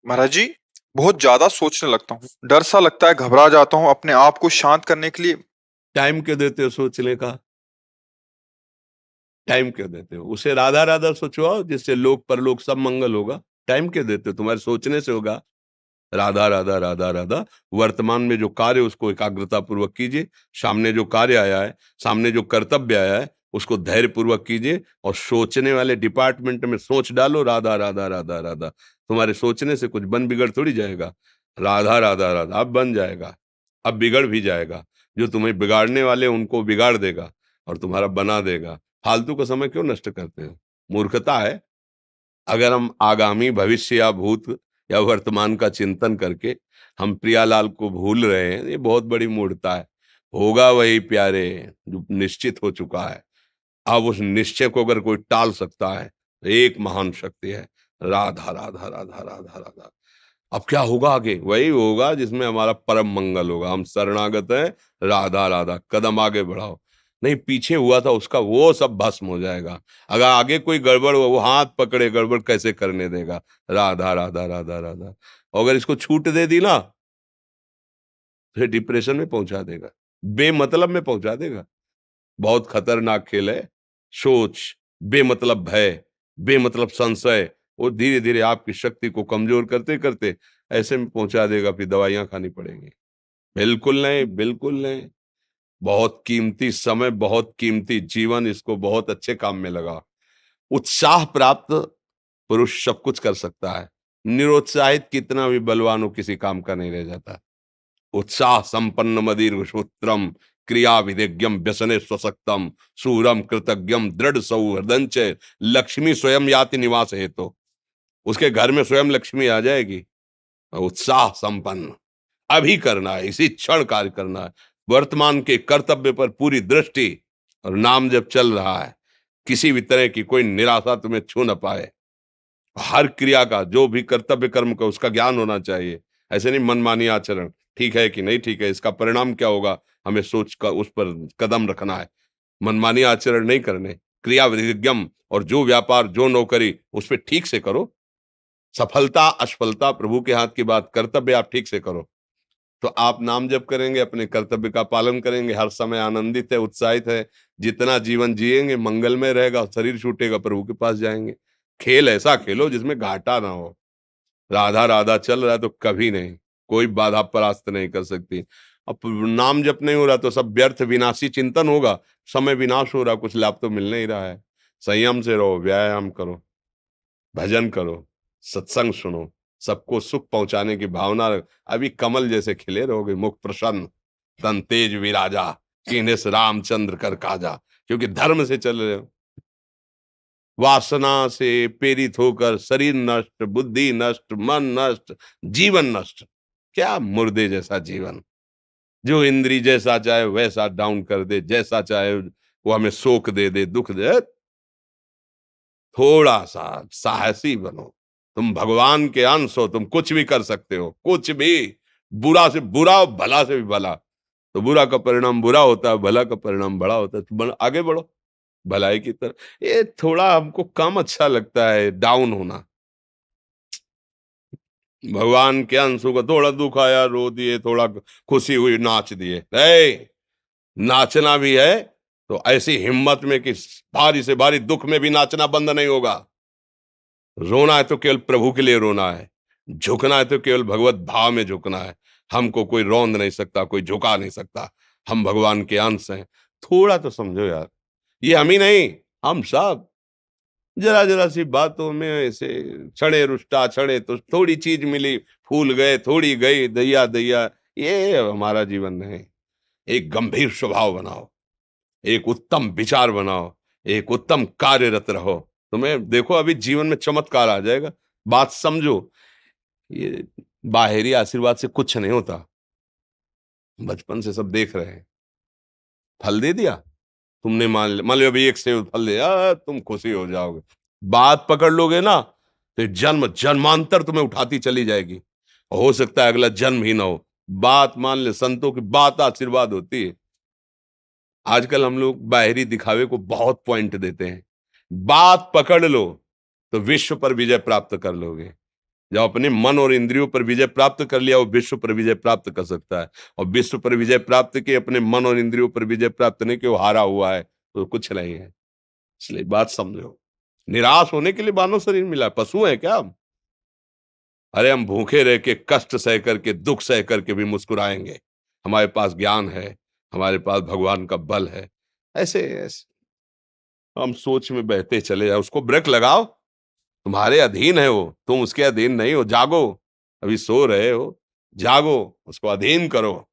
महाराज जी, बहुत ज्यादा सोचने लगता हूँ। डर सा लगता है, घबरा जाता हूँ। अपने आप को शांत करने के लिए टाइम क्यों देते हो सोचने का? टाइम क्यों देते हो? उसे राधा राधा सोचवाओ, जिससे लोक परलोक सब मंगल होगा। टाइम क्यों देते हो? तुम्हारे सोचने से होगा। राधा राधा राधा राधा। वर्तमान में जो कार्य उसको एकाग्रता पूर्वक कीजिए। सामने जो कार्य आया है, सामने जो कर्तव्य आया है, उसको धैर्य पूर्वक कीजिए। और सोचने वाले डिपार्टमेंट में सोच डालो राधा राधा राधा राधा। तुम्हारे सोचने से कुछ बन बिगड़ थोड़ी जाएगा। राधा राधा राधा अब बन जाएगा। अब बिगड़ भी जाएगा। जो तुम्हें बिगाड़ने वाले उनको बिगाड़ देगा और तुम्हारा बना देगा। फालतू का समय क्यों नष्ट करते हो? मूर्खता है। अगर हम आगामी भविष्य या भूत या वर्तमान का चिंतन करके हम प्रियालाल को भूल रहे हैं, ये बहुत बड़ी मूर्खता है। होगा वही प्यारे जो निश्चित हो चुका है। अब उस निश्चय को अगर कोई टाल सकता है तो एक महान शक्ति है। राधा राधा राधा राधा राधा। अब क्या होगा आगे? वही होगा जिसमें हमारा परम मंगल होगा। हम शरणागत हैं। राधा राधा, कदम आगे बढ़ाओ। नहीं, पीछे हुआ था उसका वो सब भस्म हो जाएगा। अगर आगे कोई गड़बड़ हुआ, वो हाथ पकड़े गड़बड़ कैसे करने देगा? राधा राधा राधा राधा। और अगर इसको छूट दे दी ना, फिर डिप्रेशन में पहुंचा देगा। बेमतलब में पहुंचा देगा। बहुत खतरनाक खेल है। सोच, बेमतलब भय, बेमतलब संशय, वो धीरे धीरे आपकी शक्ति को कमजोर करते करते ऐसे में पहुंचा देगा, फिर दवाइयां खानी पड़ेंगी। बिल्कुल नहीं, बिल्कुल नहीं। बहुत कीमती समय, बहुत कीमती जीवन, इसको बहुत अच्छे काम में लगा। उत्साह प्राप्त पुरुष सब कुछ कर सकता है। निरुत्साहित कितना भी बलवान हो, किसी काम का नहीं रह जाता। उत्साह संपन्न मदीर्घ सूत्रम, क्रिया विधिज्ञम व्यसने स्वसक्तम, सूरम कृतज्ञम दृढ़ सौहृदंच, लक्ष्मी स्वयं याति निवास हेतु। उसके घर में स्वयं लक्ष्मी आ जाएगी। उत्साह संपन्न अभी करना है, इसी क्षण कार्य करना है। वर्तमान के कर्तव्य पर पूरी दृष्टि। और नाम जब चल रहा है, किसी भी तरह की कोई निराशा तुम्हें छू न पाए। हर क्रिया का, जो भी कर्तव्य कर्म का, उसका ज्ञान होना चाहिए। ऐसे नहीं मनमानी आचरण, ठीक है कि नहीं ठीक है, इसका परिणाम क्या होगा, हमें सोच कर उस पर कदम रखना है। मनमानी आचरण नहीं करने। क्रिया विधिज्ञम, और जो व्यापार जो नौकरी उस पर ठीक से करो। सफलता असफलता प्रभु के हाथ की बात, कर्तव्य आप ठीक से करो। तो आप नाम जप करेंगे, अपने कर्तव्य का पालन करेंगे, हर समय आनंदित है, उत्साहित है। जितना जीवन जिएंगे मंगलमय रहेगा। शरीर छूटेगा, प्रभु के पास जाएंगे। खेल ऐसा खेलो जिसमें घाटा ना हो। राधा राधा चल रहा है तो कभी नहीं, कोई बाधा परास्त नहीं कर सकती। अब नाम जप नहीं हो रहा तो सब व्यर्थ विनाशी चिंतन होगा। समय विनाश हो रहा, कुछ लाभ तो मिल नहीं रहा है। संयम से रहो, व्यायाम करो, भजन करो, सत्संग सुनो, सबको सुख पहुंचाने की भावना रख। अभी कमल जैसे खिले रहोगे, मुख प्रसन्न, तन तेज विराजा, कीन्हे से रामचंद्र कर काजा। क्योंकि धर्म से चल रहे हो। वासना से प्रेरित होकर शरीर नष्ट, बुद्धि नष्ट, मन नष्ट, जीवन नष्ट। क्या मुर्दे जैसा जीवन, जो इंद्री जैसा चाहे वैसा डाउन कर दे, जैसा चाहे वो हमें शोक दे दे, दुख दे। थोड़ा सा साहसी बनो। तुम भगवान के अंश हो, तुम कुछ भी कर सकते हो, कुछ भी। बुरा से बुरा और भला से भी भला। तो बुरा का परिणाम बुरा होता है, भला का परिणाम बड़ा होता है। तो आगे बढ़ो भलाई की तरफ। ये थोड़ा हमको कम अच्छा लगता है डाउन होना। भगवान के अंशों का थोड़ा दुख आया रो दिए, थोड़ा खुशी हुई नाच दिए। नाचना भी है तो ऐसी हिम्मत में कि भारी से भारी दुख में भी नाचना बंद नहीं होगा। रोना है तो केवल प्रभु के लिए रोना है। झुकना है तो केवल भगवत भाव में झुकना है। हमको कोई रौंद नहीं सकता, कोई झुका नहीं सकता। हम भगवान के अंश हैं। थोड़ा तो समझो यार। ये हम ही नहीं, हम सब जरा जरा सी बातों में ऐसे क्षणे रुष्टा क्षणे तो थोड़ी चीज मिली, फूल गए, थोड़ी गई, दैया दैया। ये हमारा जीवन नहीं। एक गंभीर स्वभाव बनाओ, एक उत्तम विचार बनाओ, एक उत्तम कार्यरत रहो। तुम्हें देखो अभी जीवन में चमत्कार आ जाएगा। बात समझो। ये बाहरी आशीर्वाद से कुछ नहीं होता। बचपन से सब देख रहे हैं। फल दे दिया, तुमने मान लो अभी एक सेब फल दिया, तुम खुशी हो जाओगे। बात पकड़ लोगे ना तो जन्म जन्मांतर तुम्हें उठाती चली जाएगी। हो सकता है अगला जन्म ही ना हो। बात मान ले, संतों की बात आशीर्वाद होती है। आजकल हम लोग बाहरी दिखावे को बहुत पॉइंट देते हैं। बात पकड़ लो तो विश्व पर विजय प्राप्त कर लोगे। जब अपने मन और इंद्रियों पर विजय प्राप्त कर लिया, वो विश्व पर विजय प्राप्त कर सकता है। और विश्व पर विजय प्राप्त किए, अपने मन और इंद्रियों पर विजय प्राप्त नहीं कि वो हारा हुआ है, तो कुछ नहीं है। इसलिए बात समझो, निराश होने के लिए मानव शरीर मिला, पशु है क्या हम? अरे हम भूखे रह के, कष्ट सह करके, दुख सह करके भी मुस्कुराएंगे। हमारे पास ज्ञान है, हमारे पास भगवान का बल है। ऐसे हम सोच में बहते चले जाओ, उसको ब्रेक लगाओ। तुम्हारे अधीन है वो, तुम उसके अधीन नहीं हो। जागो, अभी सो रहे हो, जागो, उसको अधीन करो।